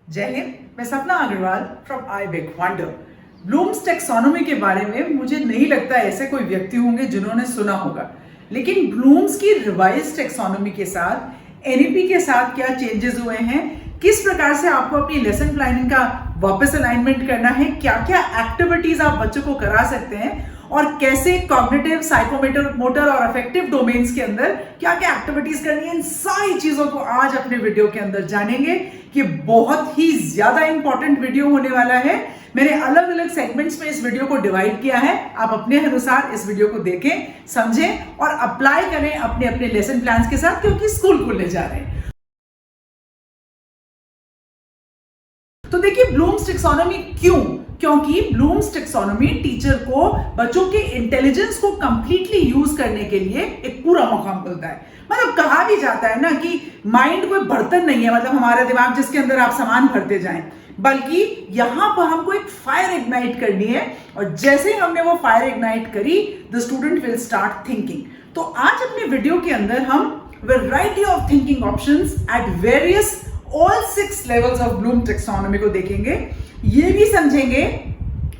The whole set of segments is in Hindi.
जय हिंद। मैं Sapna Agarwal from I big wonder. Bloom's taxonomy के बारे में मुझे नहीं लगता ऐसे कोई व्यक्ति होंगे जिन्होंने सुना होगा, लेकिन ब्लूम्स की रिवाइज टेक्सोनोमी के साथ एनईपी के साथ क्या चेंजेस हुए हैं, किस प्रकार से आपको अपनी लेसन प्लानिंग का वापस अलाइनमेंट करना है, क्या क्या एक्टिविटीज आप बच्चों को करा सकते हैं और कैसे कॉग्निटिव, साइकोमोटर, मोटर और अफेक्टिव डोमेन्स के अंदर क्या क्या एक्टिविटीज करनी है, इन सारी चीजों को आज अपने वीडियो के अंदर जानेंगे। कि बहुत ही ज्यादा इंपॉर्टेंट वीडियो होने वाला है। मैंने अलग अलग सेगमेंट्स में इस वीडियो को डिवाइड किया है। आप अपने अनुसार इस वीडियो को देखें, समझें और अप्लाई करें अपने अपने लेसन प्लान्स के साथ, क्योंकि स्कूल खुलने जा रहे हैं। तो देखिए, ब्लूम्स टेक्सोनोमी क्यों? क्योंकि ब्लूम्स टेक्सोनोमी टीचर को बच्चों के इंटेलिजेंस को कंप्लीटली यूज करने के लिए एक पूरा मौका मिलता है। मतलब कहा भी जाता है ना कि माइंड कोई बर्तन नहीं है, मतलब हमारा दिमाग जिसके अंदर आप सामान भरते जाएं, बल्कि यहां पर हमको एक फायर इग्नाइट करनी है। और जैसे ही हमने वो फायर इग्नाइट करी, the student will start thinking. तो आज अपने वीडियो के अंदर हम variety of thinking options at various all 6 levels of Bloom taxonomy को देखेंगे। ये भी समझेंगे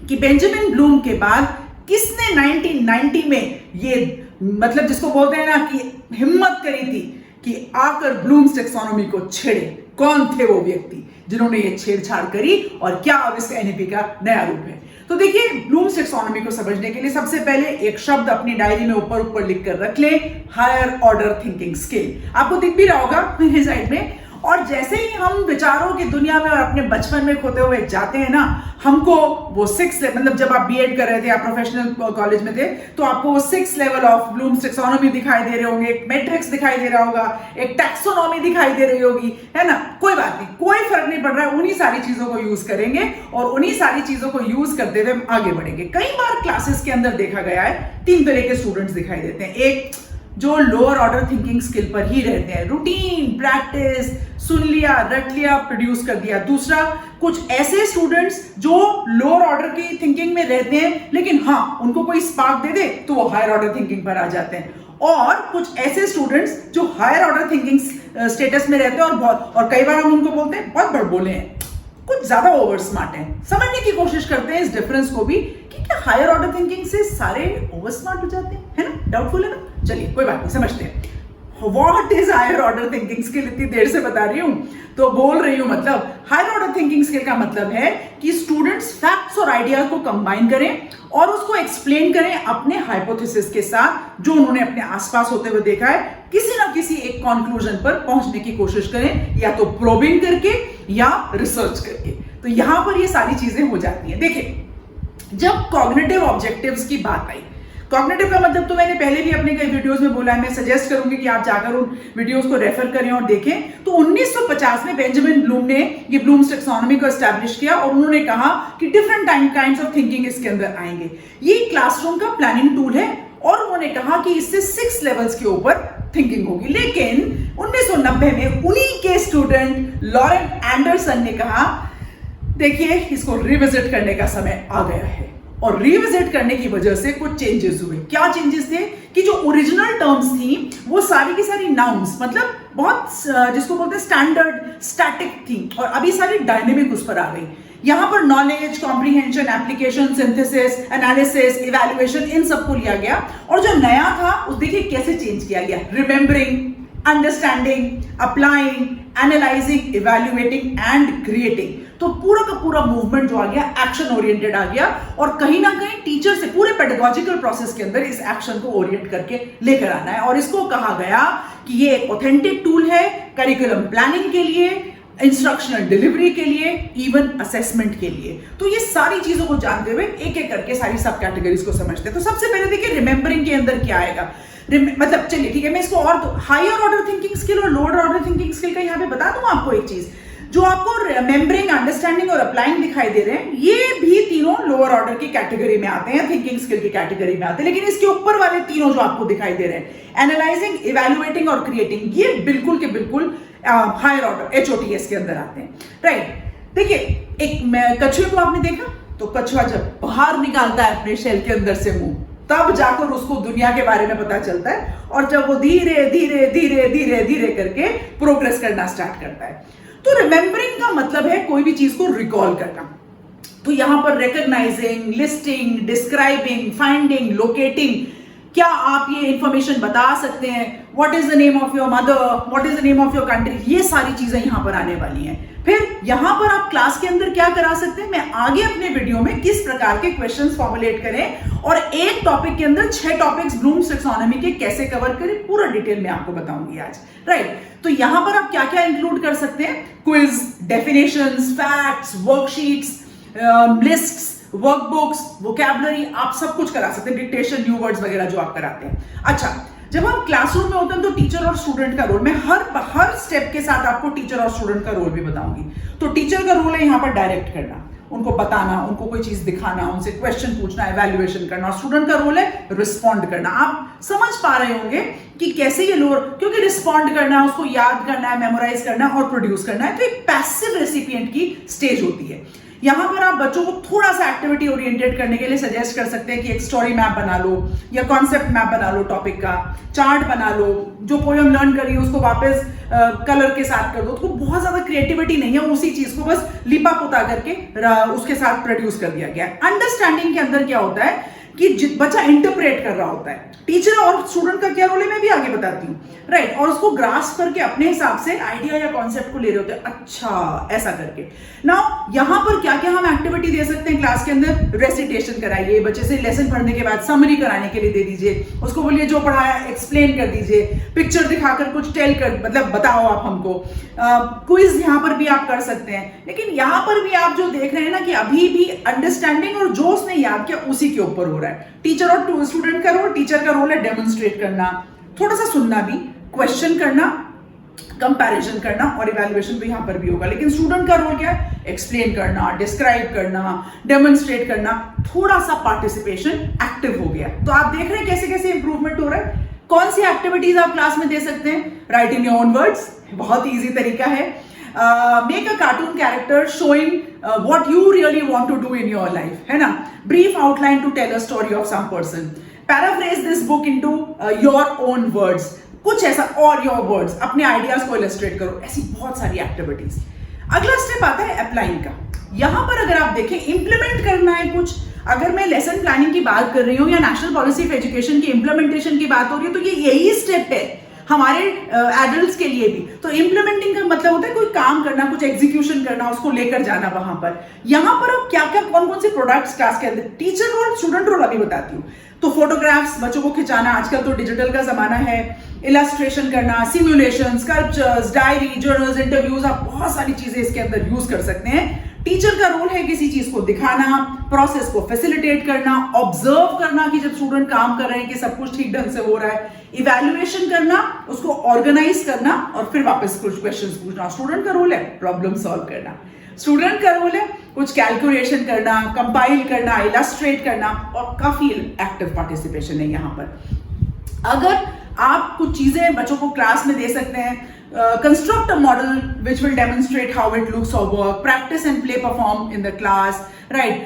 कि बेंजामिन ब्लूम के बाद किसने 1990 में ये, मतलब जिसको बोलते हैं ना कि हिम्मत करी थी कि आकर ब्लूम्स टेक्सोनोमी को छेड़े। कौन थे वो व्यक्ति जिन्होंने ये छेड़छाड़ करी और क्या अब इसका एनईपी का नया रूप है? तो देखिए, ब्लूम्स टेक्सोनोमी को समझने के लिए सबसे पहले एक शब्द अपनी डायरी में ऊपर ऊपर लिख कर रख ले, हायर ऑर्डर थिंकिंग स्किल। आपको दिख भी रहा होगा मेरे साइड में। और जैसे ही हम विचारों की दुनिया में और अपने बचपन में खोते हुए जाते हैं ना, हमको वो 6, मतलब जब आप बीएड कर रहे थे या प्रोफेशनल कॉलेज में थे, तो आपको वो 6 लेवल ऑफ ब्लूम्स टेक्सोनोमी दिखाई दे रहे होंगे, एक मैट्रिक्स दिखाई दे रहा होगा, एक टैक्सोनॉमी दिखाई दे रही होगी, है ना? कोई बात नहीं, कोई फर्क नहीं पड़ रहा है। उन्हीं सारी चीजों को यूज करेंगे और उन्हीं सारी चीजों को यूज करते हुए हम आगे बढ़ेंगे। कई बार क्लासेस के अंदर देखा गया है 3 तरह के स्टूडेंट्स दिखाई देते हैं। एक जो लोअर ऑर्डर थिंकिंग स्किल पर ही रहते हैं, रूटीन प्रैक्टिस, सुन लिया, रट लिया, प्रोड्यूस कर दिया। दूसरा, कुछ ऐसे स्टूडेंट्स जो लोअर ऑर्डर की थिंकिंग में रहते हैं, लेकिन हाँ, उनको कोई स्पार्क दे दे तो वो हायर ऑर्डर थिंकिंग पर आ जाते हैं। और कुछ ऐसे स्टूडेंट्स जो हायर ऑर्डर थिंकिंग स्टेटस में रहते हैं और कई बार हम उनको बोलते हैं बहुत बड़बोले हैं, कुछ ज्यादा ओवर स्मार्ट हैं। समझने की कोशिश करते हैं इस डिफरेंस को भी कि क्या हायर ऑर्डर थिंकिंग से सारे ओवर स्मार्ट हो जाते हैं, है ना? डाउटफुल है ना? चलिए कोई बात नहीं, समझते हैं। What is higher order thinking skill? इतनी देर से बता रही हूं तो बोल रही हूं, मतलब हायर ऑर्डर थिंकिंग स्किल का मतलब है कि स्टूडेंट्स फैक्ट्स और आइडियाज को कंबाइन करें और उसको एक्सप्लेन करें अपने हाइपोथेसिस के साथ, जो उन्होंने अपने आसपास होते हुए देखा है। किसी ना किसी एक कंक्लूजन पर पहुंचने की कोशिश करें, या तो प्रोबिंग करके या रिसर्च करके। तो यहां पर ये सारी चीजें हो जाती हैं। देखिए, जब कॉग्निटिव ऑब्जेक्टिव्स की बात आई, कॉग्निटिव का मतलब तो मैंने पहले भी अपने कई वीडियोस में बोला है, मैं सजेस्ट करूंगी कि आप जाकर उन वीडियोस को रेफर करें और देखें। तो 1950 में बेंजामिन ब्लूम ने ये ब्लूम्स टेक्सोनोमी को एस्टैब्लिश किया और उन्होंने कहा कि डिफरेंट काइंड्स ऑफ थिंकिंग इसके अंदर आएंगे। ये क्लासरूम का प्लानिंग टूल है और उन्होंने कहा कि इससे 6 लेवल्स के ऊपर थिंकिंग होगी। लेकिन 1990 में उन्हीं के स्टूडेंट लॉरेन एंडरसन ने कहा, देखिए, इसको रिविजिट करने का समय आ गया है। और रिविजिट करने की वजह से कुछ चेंजेस हुए। क्या चेंजेस थे? कि जो ओरिजिनल टर्म्स थी वो सारी की सारी नाउन्स, मतलब बहुत जिसको बोलते हैं स्टैंडर्ड स्टैटिक थी, और अभी सारी डायनेमिक उस पर आ गई। यहां पर knowledge, comprehension, application, synthesis, analysis, evaluation, इन सबको लिया गया। और जो नया था उस देखिए कैसे चेंज किया गया, remembering, understanding, applying, analysing, evaluating and creating. तो पूरा का पूरा मूवमेंट जो आ गया एक्शन ओरिएंटेड आ गया, और कहीं ना कहीं टीचर से पूरे पेडागॉजिकल प्रोसेस के अंदर इस एक्शन को ओरिएंट करके लेकर आना है। और इसको कहा गया कि ये एक ऑथेंटिक टूल है करिकुलम प्लानिंग के लिए, इंस्ट्रक्शनल डिलीवरी के लिए, इवन असेसमेंट के लिए। तो ये सारी चीजों को जानते हुए एक एक करके सारी सब कैटेगरीज को समझते हैं। तो सबसे पहले देखिए, रिमेंबरिंग के अंदर क्या आएगा। मतलब चलिए ठीक है, मैं इसको और हायर ऑर्डर थिंकिंग स्किल और लोअर ऑर्डर थिंकिंग स्किल का यहाँ पे बता दूं आपको एक चीज। जो आपको रिमेंबरिंग, अंडरस्टैंडिंग और अप्लाइंग दिखाई दे रहे हैं, ये भी तीनों लोअर ऑर्डर की कैटेगरी में आते हैं, थिंकिंग स्किल की कैटेगरी में आते हैं। लेकिन इसके ऊपर वाले तीनों जो आपको दिखाई दे रहे हैं, एनालाइजिंग, इवैल्यूएटिंग और क्रिएटिंग, ये बिल्कुल के बिल्कुल हायर ऑर्डर HOTS के अंदर आते हैं, राइट? देखिए, एक कछुए को आपने देखा, तो कछुआ जब बाहर निकालता है अपने शेल के अंदर से मुंह, तब जाकर उसको दुनिया के बारे में पता चलता है। और जब वो धीरे धीरे धीरे धीरे धीरे करके प्रोग्रेस करना स्टार्ट करता है, तो रिमेंबरिंग का मतलब है कोई भी चीज को रिकॉल करना। तो यहां पर recognising, listing, describing, finding, locating, क्या आप ये इंफॉर्मेशन बता सकते हैं, what is the name of your mother, what is the name of your country, ये सारी चीजें यहां पर आने वाली हैं। फिर यहां पर आप क्लास के अंदर क्या करा सकते हैं, मैं आगे अपने वीडियो में किस प्रकार के क्वेश्चंस फॉर्मुलेट करें और एक टॉपिक के अंदर 6 टॉपिक्स ब्लूम्स टैक्सोनॉमी के कैसे कवर करें, पूरा डिटेल में आपको बताऊंगी आज, राइट। तो यहां पर आप क्या क्या इंक्लूड कर सकते हैं, quiz, definitions, facts, worksheets, lists, workbooks, vocabulary, आप सब कुछ करा सकते हैं, डिक्टेशन, न्यू वर्ड्स वगैरह जो आप कराते हैं। अच्छा, जब हम क्लासरूम में होते हैं तो टीचर और स्टूडेंट का रोल, मैं हर स्टेप के साथ आपको टीचर और स्टूडेंट का रोल भी बताऊंगी। तो टीचर का रोल है यहाँ पर डायरेक्ट करना, उनको बताना, उनको कोई चीज दिखाना, उनसे क्वेश्चन पूछना, इवैल्यूएशन करना, और स्टूडेंट का रोल है रिस्पॉन्ड करना। आप समझ पा रहे होंगे कि कैसे ये लोअर, क्योंकि रिस्पॉन्ड करना, उसको याद करना है, मेमोराइज करना और प्रोड्यूस करना है, तो एक पैसिव रेसिपिएंट की स्टेज होती है। यहां पर आप बच्चों को थोड़ा सा एक्टिविटी ओरिएंटेड करने के लिए सजेस्ट कर सकते हैं कि एक स्टोरी मैप बना लो या कॉन्सेप्ट मैप बना लो, टॉपिक का चार्ट बना लो, जो पोएम लर्न करी उसको वापस कलर के साथ कर दो। तो बहुत ज्यादा क्रिएटिविटी नहीं है, उसी चीज को बस लिपा पुता करके उसके साथ प्रोड्यूस कर दिया गया है। अंडरस्टैंडिंग के अंदर क्या होता है कि बच्चा इंटरप्रेट कर रहा होता है, टीचर और स्टूडेंट का क्या रोल है मैं भी आगे बताती हूँ, राइट। और उसको ग्रास्प करके अपने हिसाब से आइडिया या कॉन्सेप्ट को ले रहे होते हैं, अच्छा ऐसा करके। नाउ यहां पर क्या क्या हम एक्टिविटी दे सकते हैं क्लास के अंदर, रेसिटेशन कराइए, बच्चे से लेसन पढ़ने के बाद समरी कराने के लिए दे दीजिए, उसको बोलिए जो पढ़ाया एक्सप्लेन कर दीजिए, पिक्चर दिखाकर कुछ टेल कर, मतलब बताओ आप हमको, क्विज यहां पर भी आप कर सकते हैं। लेकिन यहां पर भी आप जो देख रहे हैं ना कि अभी भी अंडरस्टैंडिंग और जो उसने याद किया उसी के ऊपर हो रहा है। टीचर और स्टूडेंट का रोल, टीचर का रोल है डेमोन्स्ट्रेट करना, थोड़ा सा सुनना भी, क्वेश्चन करना, कंपैरिजन करना, और इवैल्यूएशन भी यहां पर भी होगा। लेकिन स्टूडेंट का रोल क्या है, एक्सप्लेन करना, डिस्क्राइब करना, डेमोन्स्ट्रेट करना, थोड़ा सा पार्टिसिपेशन एक्टिव हो गया। तो आप देख रहे हैं कैसे कैसे इंप्रूवमेंट हो रहा है। कौन सी एक्टिविटीज आप क्लास में दे सकते हैं, राइटिंग योर ओन वर्ड्स, बहुत इजी तरीका है। Make a cartoon character showing what you really want to do in your life, है ना। brief outline to tell a story of some person, paraphrase this book into your own words, कुछ ऐसा, और your words, अपने आइडियाज को इलस्ट्रेट करो, ऐसी बहुत सारी एक्टिविटीज। अगला स्टेप आता है अप्लाइंग का। यहां पर अगर आप देखें इंप्लीमेंट करना है कुछ, अगर मैं लेसन प्लानिंग की बात कर रही हूँ या नेशनल पॉलिसी ऑफ एजुकेशन की इंप्लीमेंटेशन की बात हो रही है, तो ये यही स्टेप है हमारे एडल्ट्स के लिए भी। तो इंप्लीमेंटिंग का मतलब होता है कोई काम करना, कुछ एग्जीक्यूशन करना, उसको लेकर जाना वहां पर। यहां पर अब क्या क्या कौन कौन से प्रोडक्ट्स क्लास के अंदर, टीचर रोल, स्टूडेंट रोल अभी बताती हूँ। तो फोटोग्राफ्स बच्चों को खिंचाना, आजकल तो डिजिटल का जमाना है, इलस्ट्रेशन करना, simulation, sculptures, diary, journals, interviews, आप बहुत सारी चीजें इसके अंदर यूज कर सकते हैं। टीचर का रोल है किसी चीज को दिखाना, प्रोसेस को फैसिलिटेट करना, ऑब्जर्व करना कि जब स्टूडेंट काम कर रहे हैं कि सब कुछ ठीक ढंग से हो रहा है, इवैल्यूएशन करना, उसको ऑर्गेनाइज करना, और फिर वापस कुछ क्वेश्चंस पूछना। स्टूडेंट का रोल है प्रॉब्लम सॉल्व करना, स्टूडेंट का रोल है कुछ कैलकुलेशन करना, कंपाइल करना, इलस्ट्रेट करना, और काफी एक्टिव पार्टिसिपेशन है यहाँ पर। अगर आप कुछ चीजें बच्चों को क्लास में दे सकते हैं, construct a model which will demonstrate how it looks or work, practice and play perform in the class, right?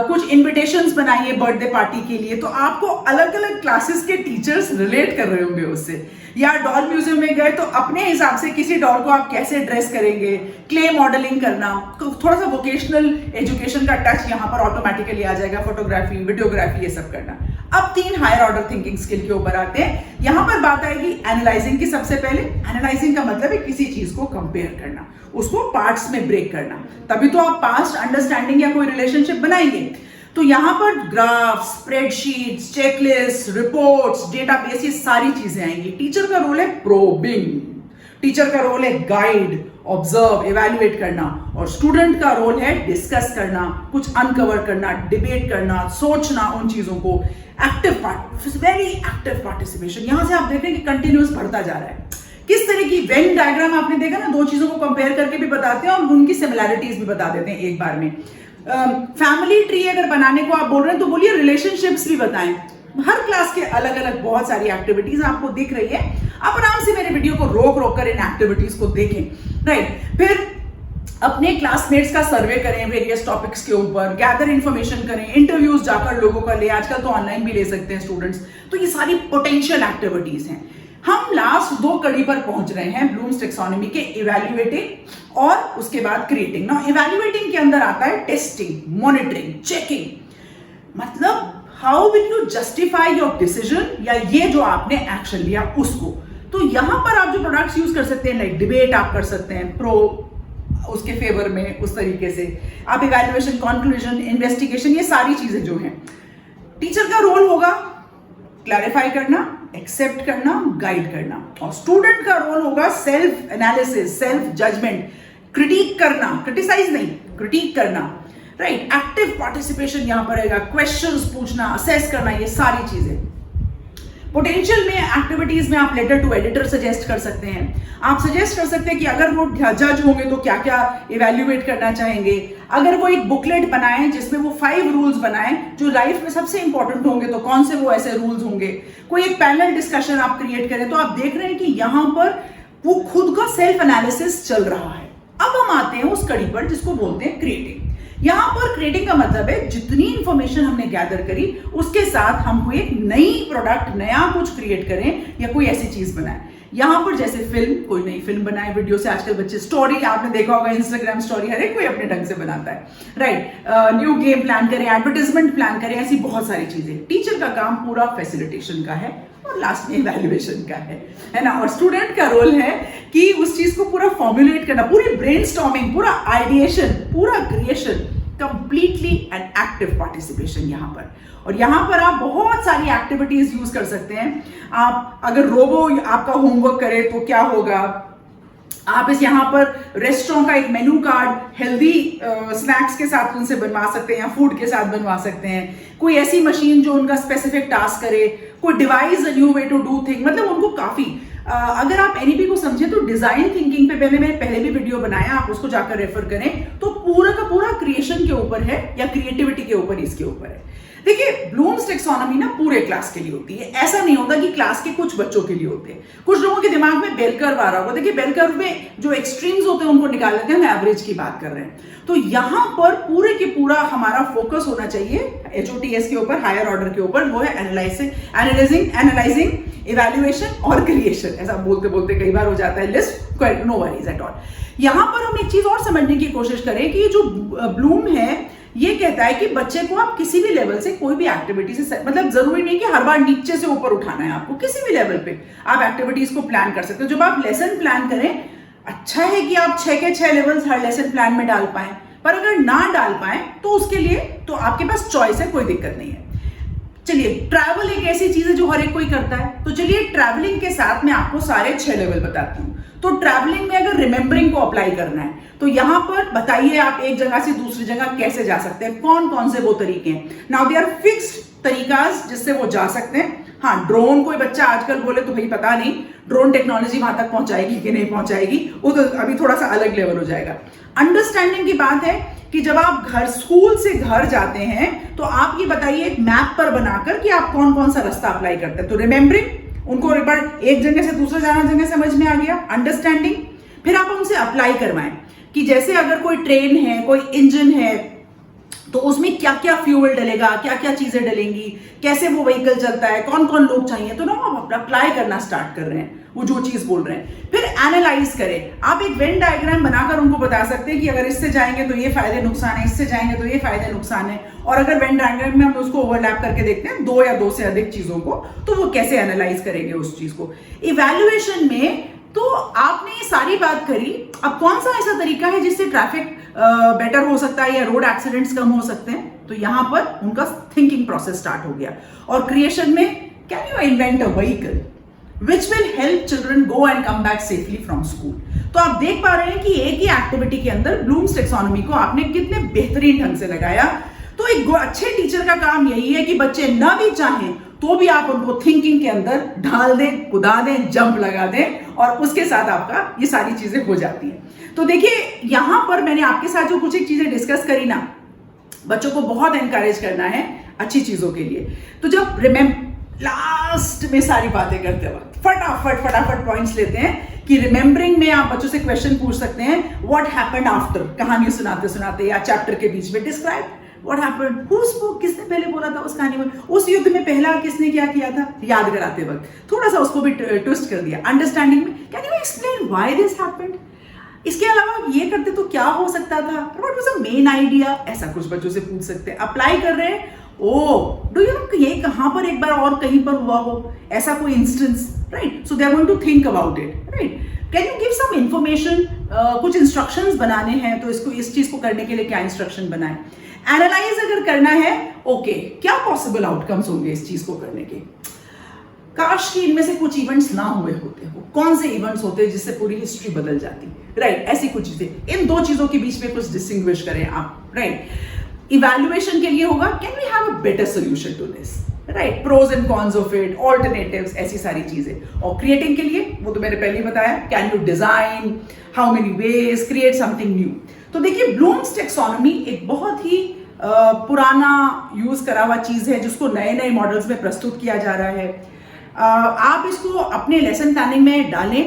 कुछ invitations बनाइए बर्थडे पार्टी के लिए, तो आपको अलग अलग क्लासेस के टीचर्स रिलेट कर रहे होंगे उससे। या डॉल म्यूजियम में गए तो अपने हिसाब से किसी डॉल को आप कैसे ड्रेस करेंगे, क्ले मॉडलिंग करना, तो थोड़ा सा वोकेशनल एजुकेशन का टच यहाँ पर ऑटोमेटिकली आ जाएगा, फोटोग्राफी, वीडियोग्राफी, ये सब करना। अब 3 हायर ऑर्डर थिंकिंग स्किल के ऊपर आते हैं। यहां पर बात आएगी एनालाइजिंग की। सबसे पहले एनालाइजिंग का मतलब है किसी चीज को कंपेयर करना, उसको पार्ट्स में ब्रेक करना, तभी तो आप पास्ट अंडरस्टैंडिंग या कोई रिलेशनशिप बनाएंगे। तो यहां पर graph, spreadsheets, checklist, reports, database, ये सारी चीजें आएंगी। टीचर का रोल है प्रोबिंग, टीचर का रोल है गाइड, ऑब्जर्व, इवैल्यूएट करना, और स्टूडेंट का रोल है डिस्कस करना, कुछ अनकवर करना, डिबेट करना, सोचना उन चीजों को। Very active participation. यहां से आप देख रहे हैं कि कंटिन्यूस बढ़ता जा रहा है। किस तरह की वेन डायग्राम आपने देखा ना, 2 चीजों को कंपेयर करके भी बताते हैं और उनकी सिमिलैरिटीज भी बता देते हैं एक बार में। फैमिली ट्री अगर बनाने को आप बोल रहे हैं तो बोलिए रिलेशनशिप्स भी बताएं। हर क्लास के अलग अलग बहुत सारी एक्टिविटीज आपको दिख रही है। आप आराम से मेरे वीडियो को रोक कर इन एक्टिविटीज को देखें, राइट। फिर अपने क्लासमेट्स का सर्वे करें वेरियस टॉपिक्स के ऊपर, गैदर इंफॉर्मेशन करें, इंटरव्यूज जाकर लोगों का ले, आजकल तो ऑनलाइन भी ले सकते हैं स्टूडेंट्स। तो ये सारी पोटेंशियल एक्टिविटीज हैं। हम लास्ट 2 कड़ी पर पहुंच रहे हैं ब्लूम्स टैक्सोनॉमी के इवैल्यूएटिंग और उसके बाद क्रिएटिंग। ना इवैल्यूएटिंग के अंदर आता है टेस्टिंग, मॉनिटरिंग, चेकिंग, मतलब how will you justify your decision या ये जो आपने एक्शन लिया उसको। तो यहां पर आप जो प्रोडक्ट्स यूज कर सकते हैं, लाइक डिबेट आप कर सकते हैं प्रो उसके फेवर में, उस तरीके से आप इवैल्यूएशन, कंक्लूजन, इन्वेस्टिगेशन, ये सारी चीजें जो हैं। टीचर का रोल होगा क्लैरिफाई करना, एक्सेप्ट करना, गाइड करना, और स्टूडेंट का रोल होगा self analysis, self judgement, critic करना, क्रिटिसाइज नहीं, क्रिटिक करना, राइट। एक्टिव पार्टिसिपेशन यहां पर रहेगा, क्वेश्चंस पूछना, असेस करना, ये सारी चीजें। पोटेंशियल में एक्टिविटीज में आप लेटर टू एडिटर सजेस्ट कर सकते हैं। आप सजेस्ट कर सकते हैं कि अगर वो जज होंगे तो क्या क्या इवैल्यूएट करना चाहेंगे। अगर वो एक बुकलेट बनाएं जिसमें वो 5 रूल्स बनाएं जो लाइफ में सबसे इंपॉर्टेंट होंगे, तो कौन से वो ऐसे रूल्स होंगे। कोई एक पैनल डिस्कशन आप क्रिएट करें, तो आप देख रहे हैं कि यहां पर वो खुद का सेल्फ एनालिसिस चल रहा है। अब हम आते हैं उस कड़ी पर जिसको बोलते हैं क्रिएटिंग। यहां पर क्रिएटिंग का मतलब है जितनी इंफॉर्मेशन हमने गैदर करी उसके साथ हम कोई एक नई प्रोडक्ट, नया कुछ क्रिएट करें या कोई ऐसी चीज बनाएं। यहां पर जैसे फिल्म, कोई नई फिल्म बनाए, वीडियो से आजकल बच्चे स्टोरी, आपने देखा होगा इंस्टाग्राम स्टोरी हर एक कोई अपने ढंग से बनाता है, राइट। न्यू गेम प्लान करें, एडवर्टाइजमेंट प्लान करें, ऐसी बहुत सारी चीजें। टीचर का काम पूरा फैसिलिटेशन का है और लास्ट में इवैल्यूएशन का है ना। और स्टूडेंट का रोल है कि उस चीज को पूरा फॉर्मुलेट करना, पूरी ब्रेनस्टॉर्मिंग, पूरा आइडिएशन, पूरा creation, completely and active participation यहां पर। और यहां पर आप बहुत सारी एक्टिविटीज यूज कर सकते हैं। आप अगर रोबो आपका होमवर्क करे तो क्या होगा, आप इस यहाँ पर रेस्टोरेंट का एक मेनू कार्ड हेल्दी स्नैक्स के साथ उनसे बनवा सकते हैं या फूड के साथ बनवा सकते हैं। कोई ऐसी मशीन जो उनका स्पेसिफिक टास्क करे, कोई device, a new way to do thing, मतलब उनको काफी अगर आप एनईपी को समझे तो डिजाइन थिंकिंग पे मैंने पहले भी वीडियो बनाया, आप उसको जाकर रेफर करें। तो पूरा का पूरा क्रिएशन के ऊपर है या क्रिएटिविटी के ऊपर, इसके ऊपर है। देखिए ब्लूम्स टैक्सोनॉमी ना पूरे क्लास के लिए होती है। ऐसा नहीं होता कि क्लास के कुछ बच्चों के लिए होते हैं। कुछ लोगों के दिमाग में बेल कर्व आ रहा होगा। देखिए बेल कर्व में जो एक्सट्रीम्स होते हैं उनको निकाल लेते हैं, हम एवरेज की बात कर रहे हैं। तो यहां पर पूरे के पूरा हमारा फोकस होना चाहिए HOTS के ऊपर, हायर ऑर्डर के ऊपर, वो है एनालाइजिंग, इवैल्यूएशन और क्रिएशन। ऐसा बोलते बोलते कई बार हो जाता है list, no worries at all. यहां पर हम एक चीज और समझने की कोशिश करें कि जो ब्लूम है ये कहता है कि बच्चे को आप किसी भी लेवल से कोई भी एक्टिविटी से, मतलब जरूरी नहीं कि हर बार नीचे से ऊपर उठाना है आपको, किसी भी लेवल पे आप एक्टिविटीज को प्लान कर सकते हो। जब आप लेसन प्लान करें, अच्छा है कि आप 6 के 6 लेवल्स हर लेसन प्लान में डाल पाए, पर अगर ना डाल पाए तो उसके लिए तो आपके पास चॉइस है, कोई दिक्कत नहीं है। चलिए ट्रैवल एक ऐसी चीज है जो हर एक कोई करता है, तो चलिए ट्रैवलिंग के साथ मैं आपको सारे 6 लेवल बताती हूँ। तो ट्रैवलिंग में अगर रिमेंबरिंग को अप्लाई करना है तो यहां पर बताइए आप एक जगह से दूसरी जगह कैसे जा सकते हैं, कौन कौन से वो तरीके हैं। नाउ दे आर फिक्स्ड तरीकास जिससे वो जा सकते हैं। हाँ, ड्रोन कोई बच्चा आजकल बोले तो भाई पता नहीं ड्रोन टेक्नोलॉजी वहां तक पहुंचाएगी कि नहीं पहुंचाएगी, वो तो अभी थोड़ा सा अलग लेवल हो जाएगा। अंडरस्टैंडिंग की बात है कि जब आप स्कूल से घर जाते हैं तो आप ये बताइए एक मैप पर बनाकर कि आप कौन कौन सा रास्ता अप्लाई करते हैं। तो रिमेंबरिंग, उनको एक जगह से दूसरे जगह समझ में आ गया। अंडरस्टैंडिंग, फिर आप उनसे अप्लाई करवाएं कि जैसे अगर कोई ट्रेन है, कोई इंजन है, तो उसमें क्या क्या फ्यूल डलेगा, क्या क्या चीजें डलेंगी, कैसे वो व्हीकल चलता है, कौन कौन लोग चाहिए, तो ना आप अप्लाई करना स्टार्ट कर रहे हैं वो जो चीज बोल रहे हैं। फिर एनालाइज करें, आप एक वेन डायग्राम बनाकर उनको बता सकते हैं कि अगर इससे जाएंगे तो ये फायदे नुकसान है, इससे जाएंगे तो ये फायदे नुकसान है। और अगर वेन डायग्राम में हम उसको ओवरलैप करके देखते हैं 2 या 2 से अधिक चीजों को, तो वो कैसे एनालाइज करेंगे उस चीज को। इवैल्यूएशन में तो आपने ये सारी बात करी, अब कौन सा ऐसा तरीका है जिससे ट्रैफिक बेटर हो सकता है या रोड एक्सीडेंट्स कम हो सकते हैं, तो यहां पर उनका थिंकिंग प्रोसेस स्टार्ट हो गया। और क्रिएशन में can you invent a vehicle which will help children go and come back safely from school। तो आप देख पा रहे हैं कि एक ही एक्टिविटी के अंदर ब्लूम्स टैक्सोनॉमी को आपने कितने बेहतरीन ढंग से लगाया। तो एक अच्छे टीचर का काम यही है कि बच्चे ना भी चाहें तो भी आप उनको थिंकिंग के अंदर ढाल दें, कुदा दें, जंप लगा दें और उसके साथ आपका ये सारी चीजें हो जाती हैं। तो देखिए यहां पर मैंने आपके साथ जो कुछ एक चीजें डिस्कस करी ना, बच्चों को बहुत एनकरेज करना है अच्छी चीजों के लिए। तो जब लास्ट में सारी बातें करते वक्त फटाफट पॉइंट्स लेते हैं कि रिमेंबरिंग में आप बच्चों से क्वेश्चन पूछ सकते हैं, व्हाट हैपेंड आफ्टर, कहानी सुनाते सुनाते या चैप्टर के बीच में describe what happened, who spoke, किसने पहले बोला था उस कहानी में, उस युद्ध में पहला किसने क्या किया था, याद कराते वक्त थोड़ा सा उसको भी ट्विस्ट कर दिया अंडरस्टैंडिंग में। Can you explain why this happened, इसके अलावा ये करते तो क्या हो सकता था, what was the main idea, ऐसा कुछ बच्चों से पूछ सकते हैं। अप्लाई कर रहे हैं, ओ डू यू नो ये कहां पर एक बार और कहीं पर हुआ हो, ऐसा कोई instance, right, so they are going to think about it, right. Can you give some information, कुछ इंस्ट्रक्शंस बनाने हैं तो इसको, इस चीज को करने के लिए क्या इंस्ट्रक्शन बनाए। एनालाइज अगर करना है, ओके क्या पॉसिबल आउटकम्स होंगे इस चीज को करने के, काश कि इनमें से कुछ इवेंट्स ना हुए होते, वो कौन से इवेंट्स होते हैं जिससे पूरी हिस्ट्री बदल जाती, राइट, ऐसी कुछ चीजें। इन दो चीजों के बीच में कुछ डिस्टिंग्विश करें आप, राइट। इवैल्यूएशन के लिए होगा, can we have a better solution to this, right, pros and cons of it, alternatives, ऐसी सारी चीजें। और क्रिएटिंग के लिए, वो तो मैंने पहले ही बताया, can you design, how many ways, create something new. तो देखिए ब्लूम्स टैक्सोनॉमी एक बहुत ही पुराना यूज करा हुआ चीज है जिसको नए नए मॉडल्स में प्रस्तुत किया जा रहा है। आप इसको अपने लेसन प्लानिंग में डालें,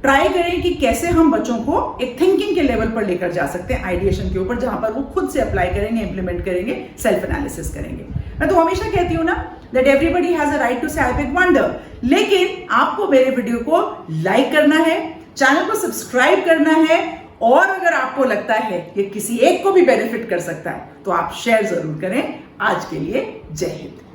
ट्राई करें कि कैसे हम बच्चों को एक थिंकिंग के लेवल पर लेकर जा सकते हैं, आइडिएशन के ऊपर, जहां पर वो खुद से अप्लाई करेंगे, इंप्लीमेंट करेंगे, सेल्फ एनालिसिस करेंगे। मैं तो हमेशा कहती हूँ ना, that everybody has a right to say I pick wonder, लेकिन आपको मेरे वीडियो को लाइक करना है, चैनल को सब्सक्राइब करना है, और अगर आपको लगता है कि किसी एक को भी बेनिफिट कर सकता है तो आप शेयर जरूर करें। आज के लिए जय हिंद।